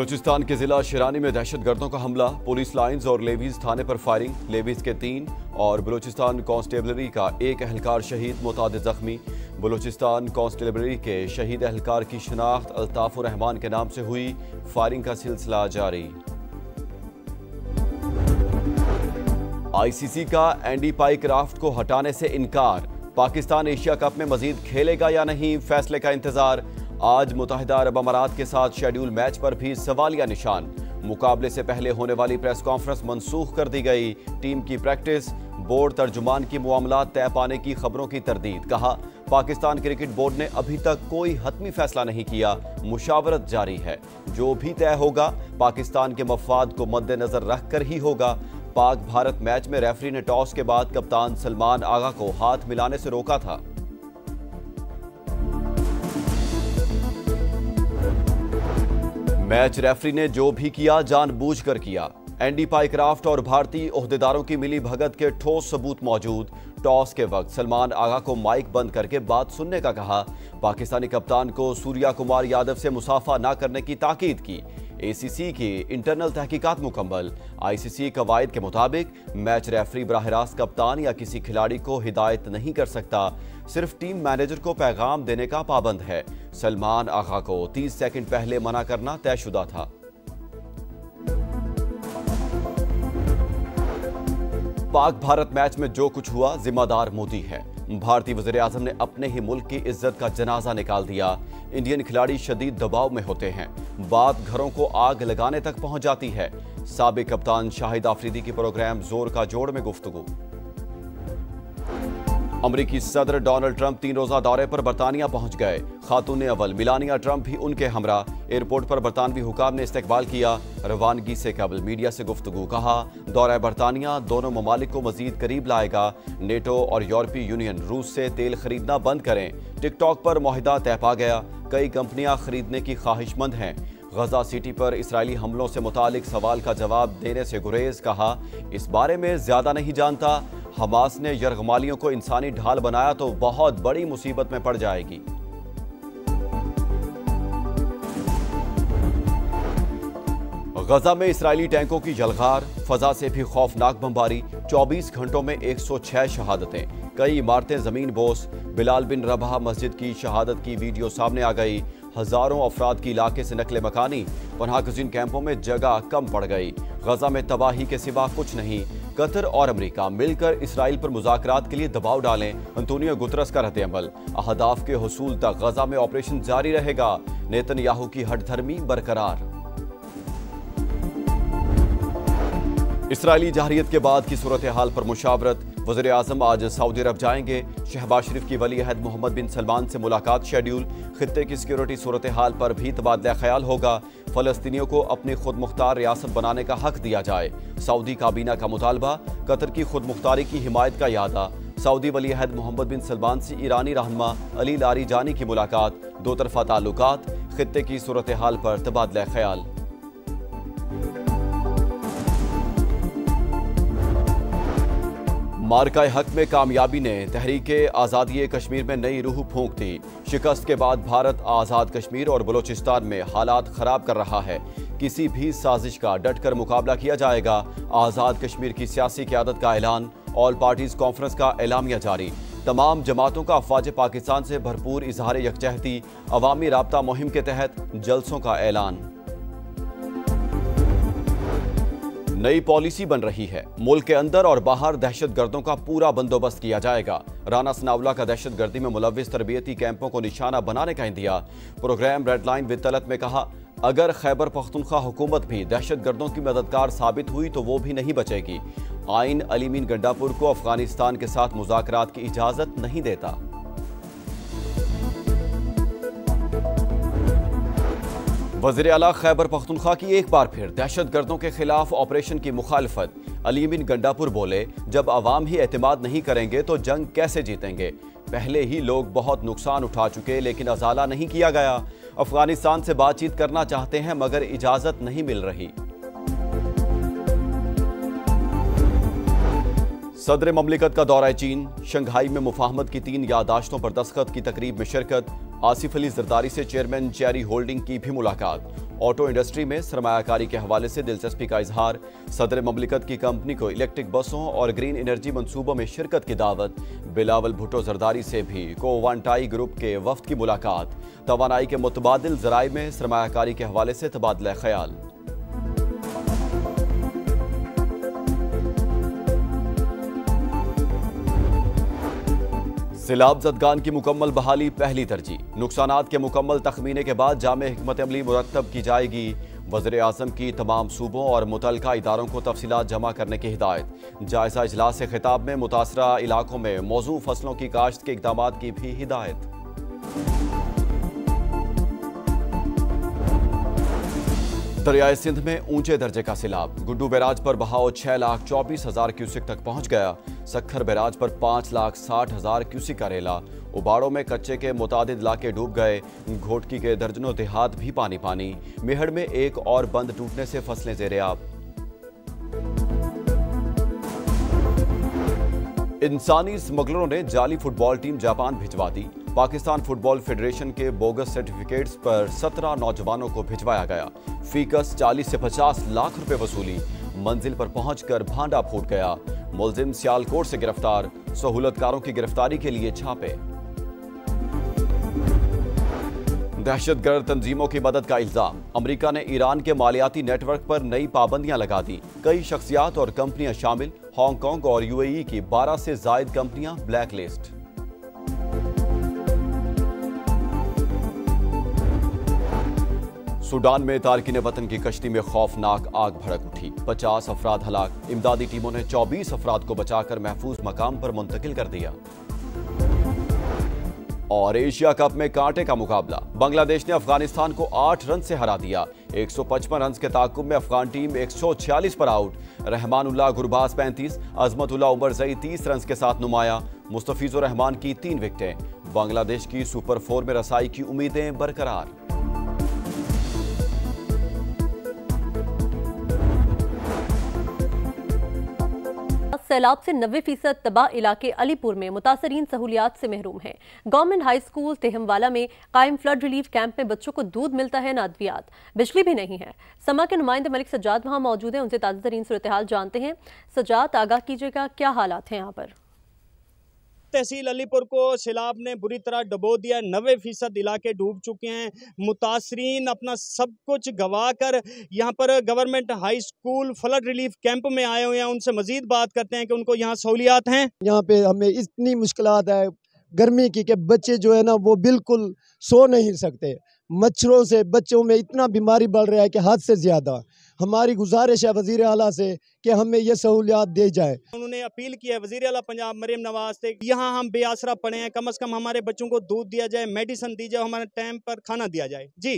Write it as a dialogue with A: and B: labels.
A: बलूचिस्तान के जिला शिरानी में दहशतगर्दों का हमला, पुलिस लाइंस और लेवीज थाने पर फायरिंग, लेवीज के 3 और बलूचिस्तान कांस्टेबलरी का 1 एहलकार शहीद, मुतादिद जख्मी। बलूचिस्तान कांस्टेबलरी के शहीद एहलकार की शनाख्त अल्ताफुर रहमान के नाम से हुई, फायरिंग का सिलसिला जारी। आईसीसी का एंडी पाइक्राफ्ट को हटाने से इनकार, पाकिस्तान एशिया कप में मजीद खेलेगा या नहीं, फैसले का इंतजार। आज मुत्तहिदा अरब अमारात के साथ शेड्यूल मैच पर भी सवालिया निशान। मुकाबले से पहले होने वाली प्रेस कॉन्फ्रेंस मनसूख कर दी गई, टीम की प्रैक्टिस, बोर्ड तर्जुमान की मामलात तय पाने की खबरों की तरदीद। कहा, पाकिस्तान क्रिकेट बोर्ड ने अभी तक कोई हतमी फैसला नहीं किया, मुशावरत जारी है। जो भी तय होगा पाकिस्तान के मफाद को मद्देनजर रखकर ही होगा। पाक भारत मैच में रेफरी ने टॉस के बाद कप्तान सलमान आगा को हाथ मिलाने से रोका था। मैच रेफरी ने जो भी किया जानबूझकर किया। एंडी पाइक्राफ्ट और भारतीय ओहदेदारों की मिली भगत के ठोस सबूत मौजूद। टॉस के वक्त सलमान आगा को माइक बंद करके बात सुनने का कहा। पाकिस्तानी कप्तान को सूर्या कुमार यादव से मुसाफा न करने की ताकीद की। एसीसी की इंटरनल तहकीकात मुकम्मल। आईसीसी कवायद के मुताबिक मैच रेफरी बराह रास्त कप्तान या किसी खिलाड़ी को हिदायत नहीं कर सकता, सिर्फ टीम मैनेजर को पैगाम देने का पाबंद है। सलमान आगा को 30 सेकंड पहले मना करना तयशुदा था। पाक भारत मैच में जो कुछ हुआ जिम्मेदार मोदी है। भारतीय वज़ीर आज़म ने अपने ही मुल्क की इज्जत का जनाजा निकाल दिया। इंडियन खिलाड़ी शदीद दबाव में होते हैं, बात घरों को आग लगाने तक पहुंच जाती है। साबिक कप्तान शाहिद आफरीदी की प्रोग्राम जोर का जोड़ में गुफ्तगू। अमरीकी सदर डोनाल्ड ट्रंप 3 रोजा दौरे पर बरतानिया पहुंच गए। खातून अव्वल मिलानिया ट्रंप भी उनके हमरा। एयरपोर्ट पर बरतानवी हुकाम ने इस्तकबाल किया। रवानगी से कबल मीडिया से गुफ्तगू। कहा, दौरा बरतानिया दोनों ममालिक को मजीद करीब लाएगा। नेटो और यूरोपीय यूनियन रूस से तेल खरीदना बंद करें। टिकटॉक पर मुआहिदा तय पा गया, कई कंपनियां खरीदने की ख्वाहिशमंद हैं। गजा सिटी पर इसराइली हमलों से मुतालिक सवाल का जवाब देने से गुरेज। कहा, इस बारे में ज्यादा नहीं जानता। हमास ने यरगमालियों को इंसानी ढाल बनाया तो बहुत बड़ी मुसीबत में पड़ जाएगी। गजा में इसराइली टैंकों की जलगार, फजा से भी खौफनाक बमबारी। 24 घंटों में 106 शहादतें, कई इमारतें जमीन बोस। बिलाल बिन रबाह मस्जिद की शहादत की वीडियो सामने आ गई। हजारों अफराद की इलाके से नकले मकानी। पनाह गुज़ीन कैंपों में जगह कम पड़ गई। गजा में तबाही के सिवा कुछ नहीं। कतर और अमेरिका मिलकर इसराइल पर मुज़ाकरात के लिए दबाव डालें। अंतोनियो गुतरस का रद्द-ए-अमल। अहदाफ के हुसूल तक गजा में ऑपरेशन जारी रहेगा। नेतन्याहू की हठधर्मी बरकरार। इसराइली जहरियत के बाद की सूरत हाल पर मुशावरत। वज़ीर आज़म आज सऊदी अरब जाएंगे। शहबाज शरीफ की वली अहद मोहम्मद बिन सलमान से मुलाकात शेड्यूल। खित्ते की सिक्योरिटी सूरत हाल पर भी तबादला ख्याल होगा। फ़लस्तीनियों को अपनी खुद मुख्तार रियासत बनाने का हक दिया जाए। सऊदी काबीना का मुतालबा। कतर की खुद मुख्तारी की हिमायत का यादा। सऊदी वली अहद मोहम्मद बिन सलमान से ईरानी रहनुमा अली लारीजानी की मुलाकात। दो तरफा ताल्लुकात। खित्ते की सूरत हाल पर तबादला ख्याल। मार्का हक में कामयाबी ने तहरीके आज़ादी कश्मीर में नई रूह फूंक दी। शिकस्त के बाद भारत आज़ाद कश्मीर और बलूचिस्तान में हालात खराब कर रहा है। किसी भी साजिश का डटकर मुकाबला किया जाएगा। आज़ाद कश्मीर की सियासी क़यादत का ऐलान। ऑल पार्टीज कॉन्फ्रेंस का एलामिया जारी। तमाम जमातों का अफवाज पाकिस्तान से भरपूर इजहार यकजहती। अवामी राब्ता मुहिम के तहत जलसों का ऐलान। नई पॉलिसी बन रही है। मुल्क के अंदर और बाहर दहशतगर्दों का पूरा बंदोबस्त किया जाएगा। राना सनाउल्लाह का दहशतगर्दी में मुलव्विस तरबियती कैंपों को निशाना बनाने का India. Program red line with Talat में कहा, अगर खैबर पख्तूनख्वा हुकूमत भी दहशतगर्दों की मददगार साबित हुई तो वो भी नहीं बचेगी। आइन अली मीन गंडापुर को अफगानिस्तान के साथ मुज़ाकरात की इजाजत नहीं देता। वज़ीर आला खैबर पख्तूनख्वा की एक बार फिर दहशतगर्दों के खिलाफ ऑपरेशन की मुखालफत। अली मीन गंडापुर बोले, जब आवाम ही एतमाद नहीं करेंगे तो जंग कैसे जीतेंगे। पहले ही लोग बहुत नुकसान उठा चुके लेकिन अजाला नहीं किया गया। अफगानिस्तान से बातचीत करना चाहते हैं मगर इजाजत नहीं मिल रही। सदर ममलिकत का दौरा चीन, शंघाई में मुफाहमत की 3 याददाश्तों पर दस्तखत की तकरीब में शिरकत, आसिफ अली जरदारी से चेयरमैन चेरी होल्डिंग की भी मुलाकात, ऑटो इंडस्ट्री में सरमायाकारी के हवाले से दिलचस्पी का इजहार, सदर ममलिकत की कंपनी को इलेक्ट्रिक बसों और ग्रीन एनर्जी मंसूबों में शिरकत की दावत, बिलावल भुट्टो जरदारी से भी कोवांटाई ग्रुप के वफ्द की मुलाकात, तवानाई के मुतबादिल जराए में सरमायाकारी के हवाले से तबादला ख्याल। सैलाब ज़दगान की मुकम्मल बहाली पहली तरजीह, नुकसानात के मुकम्मल तखमीने के बाद जामे हिकमत अमली मुरत्तब की जाएगी। वज़ीर आज़म की तमाम सूबों और मुतल्लिका इदारों को तफसीलात जमा करने की हिदायत। जायजा इजलास से खिताब में मुतासरा इलाकों में मौजू फसलों की काश्त के इक़दामात की भी हिदायत। दरियाए सिंध में ऊंचे दर्जे का सैलाब, गुड्डू बैराज पर बहाव 6,24,000 क्यूसिक तक पहुंच गया। सखर बैराज पर 5,60,000 क्यूसिक का रेला। उबाड़ों में कच्चे के मुतादिद इलाके डूब गए। घोटकी के दर्जनों देहात भी पानी पानी। मेहड़ में एक और बंद टूटने से फसलें ज़ेर-ए-आब। इंसानी स्मगलरों ने जाली फुटबॉल टीम जापान भिजवा दी। पाकिस्तान फुटबॉल फेडरेशन के बोगस सर्टिफिकेट्स पर 17 नौजवानों को भिजवाया गया। फीकस 40 से 50 लाख रुपए वसूली। मंजिल पर पहुंचकर भांडा फूट गया। मुलजिम सियालकोट से गिरफ्तार। सहूलतकारों की गिरफ्तारी के लिए छापे। दहशतगर्द तंजीमों की मदद का इल्जाम, अमेरिका ने ईरान के मालियाती नेटवर्क पर नई पाबंदियां लगा दी। कई शख्सियात और कंपनियां शामिल। हांगकांग और यूएई की 12 से जायद कंपनियां ब्लैक लिस्ट। सूडान में तारकिन वतन की कश्ती में खौफनाक आग भड़क उठी। 50 अफराद हलाक। इमदादी टीमों ने 24 अफराद को बचाकर महफूज मकाम पर मुंतकिल कर दिया। और एशिया कप में कांटे का मुकाबला, बांग्लादेश ने अफगानिस्तान को 8 रन से हरा दिया। 155 रन के ताकुब में अफगान टीम 146 पर out. Rahmanullah Gurbaz 35, Azmatullah Omarzai 30 run के साथ नुमाया। मुस्तफिजुर रहमान की 3 विकेटें। बांग्लादेश की सुपर 4 में रसाई की उम्मीदें बरकरार।
B: सैलाब से 90% तबाह इलाके अलीपुर में मुतासरीन सहूलियात से महरूम हैं। गवर्नमेंट हाई स्कूल तेहमवाला में कायम फ्लड रिलीफ कैंप में बच्चों को दूध मिलता है न अद्वियात। बिजली भी नहीं है। समा के नुमाइंदे मलिक सज्जाद वहां मौजूद हैं, उनसे ताज़ा तरीन सूरत हाल जानते हैं। सज्जाद, आगाह कीजिएगा, क्या हालात हैं यहाँ पर?
C: तहसील अलीपुर को सैलाब ने बुरी तरह डुबो दिया। 90% इलाके डूब चुके हैं। मुतासरीन अपना सब कुछ गंवा कर यहाँ पर government high school flood relief camp में आए हुए हैं। उनसे मजीद बात करते हैं कि उनको यहाँ सहूलियात हैं।
D: यहाँ पे हमें इतनी मुश्किलात है गर्मी की कि बच्चे जो है ना वो बिल्कुल सो नहीं सकते। मच्छरों से बच्चों में इतना बीमारी बढ़ रहा है कि हद से ज़्यादा। हमारी गुजारिश है वज़ीर आला से कि हमें ये सहूलियात दी जाए।
C: उन्होंने अपील की है वज़ीर आला पंजाब मरियम नवाज से, यहाँ हम बेआसरा पड़े हैं, कम से कम हमारे बच्चों को दूध दिया जाए, मेडिसिन दी जाए, हमारे टाइम पर खाना दिया जाए। जी